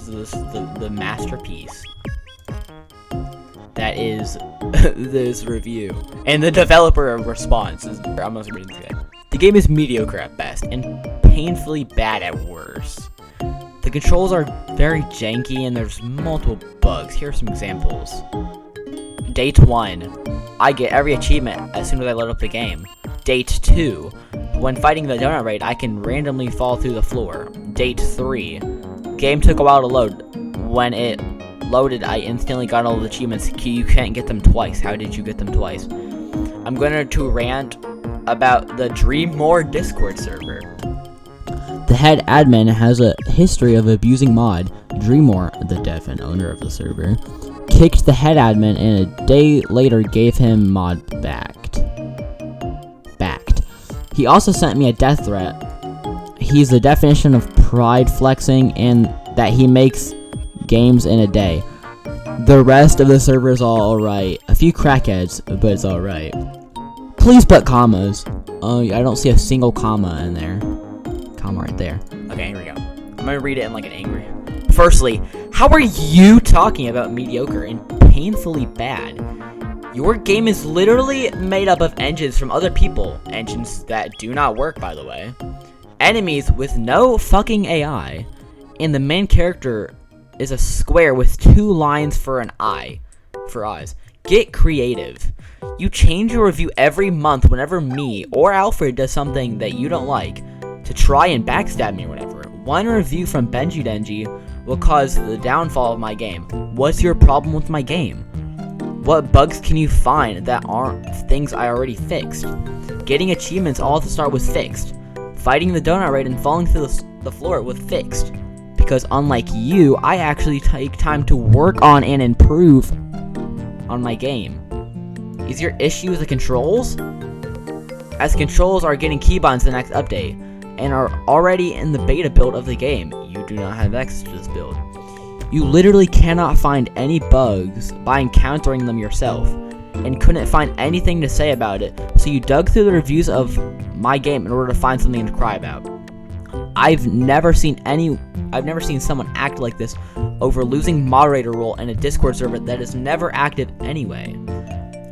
the masterpiece that is this review. And the developer response is, I'm not reading today. The game is mediocre at best and painfully bad at worst. The controls are very janky and there's multiple bugs. Here are some examples. Date 1, I get every achievement as soon as I load up the game. Date 2, when fighting the donut raid, I can randomly fall through the floor. Date 3, game took a while to load. When it loaded, I instantly got all the achievements. You can't get them twice. How did you get them twice? I'm going to rant about the Dreammore Discord server. The head admin has a history of abusing mod. Dreammore, the dev and owner of the server, kicked the head admin and a day later gave him mod backed. He also sent me a death threat. He's the definition of pride flexing and that he makes games in a day. The rest of the server is all alright. A few crackheads, but it's alright. Please put commas. Oh, I don't see a single comma in there. Comma right there. Okay, here we go. I'm gonna read it in like an angry. Firstly, how are you talking about mediocre and painfully bad? Your game is literally made up of engines from other people. Engines that do not work, by the way. Enemies with no fucking AI. And the main character is a square with 2 lines for an eye. For eyes. Get creative. You change your review every month whenever me or Alfred does something that you don't like to try and backstab me or whatever. One review from Benji Denji will cause the downfall of my game. What's your problem with my game? What bugs can you find that aren't things I already fixed? Getting achievements all at the start was fixed. Fighting the donut raid and falling through the floor was fixed. Because unlike you, I actually take time to work on and improve on my game. Is your issue the controls? As controls are getting keybinds the next update and are already in the beta build of the game, you do not have access to this build. You literally cannot find any bugs by encountering them yourself, and couldn't find anything to say about it, so you dug through the reviews of my game in order to find something to cry about. I've never seen someone act like this over losing moderator role in a Discord server that is never active anyway.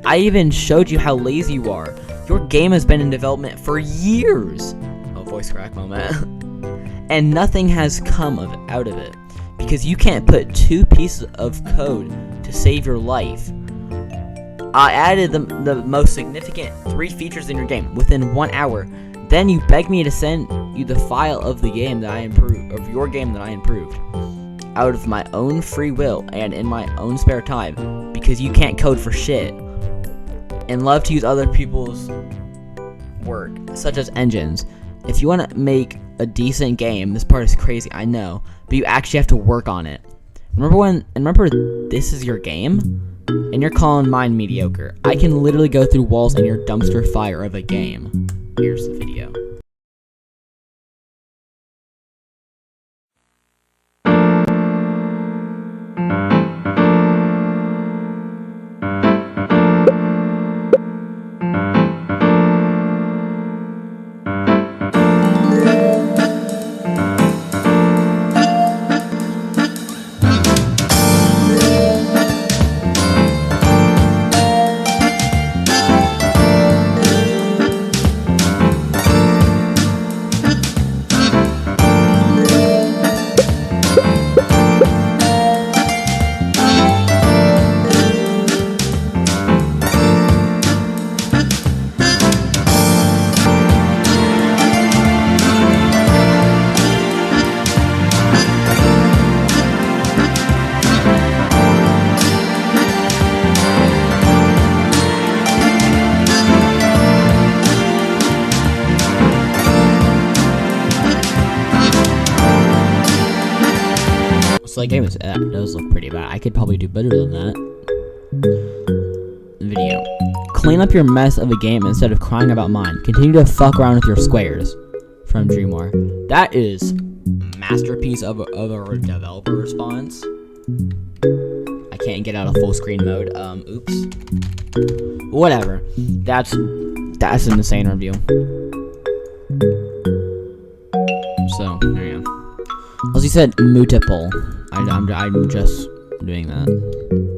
I even showed you how lazy you are. Your game has been in development for years. Oh, voice crack moment. And nothing has come out of it. Because you can't put 2 pieces of code to save your life. I added the most significant 3 features in your game within 1 hour. Then you begged me to send you the file of the game that I improved, of your game that I improved, out of my own free will and in my own spare time, because you can't code for shit, and love to use other people's work, such as engines. If you want to make a decent game, this part is crazy, I know, but you actually have to work on it. Remember this is your game? And you're calling mine mediocre. I can literally go through walls in your dumpster fire of a game. Here's the video. So that game does look pretty bad. I could probably do better than that. Video. Clean up your mess of a game instead of crying about mine. Continue to fuck around with your squares. From Dreammore. That is masterpiece of a developer response. I can't get out of full screen mode. Oops. Whatever. That's an insane review. So, there you go. As you said, multiple. I'm just doing that,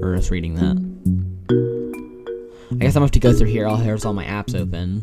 or just reading that. I guess I'm gonna have to go through here. Here's all my apps open.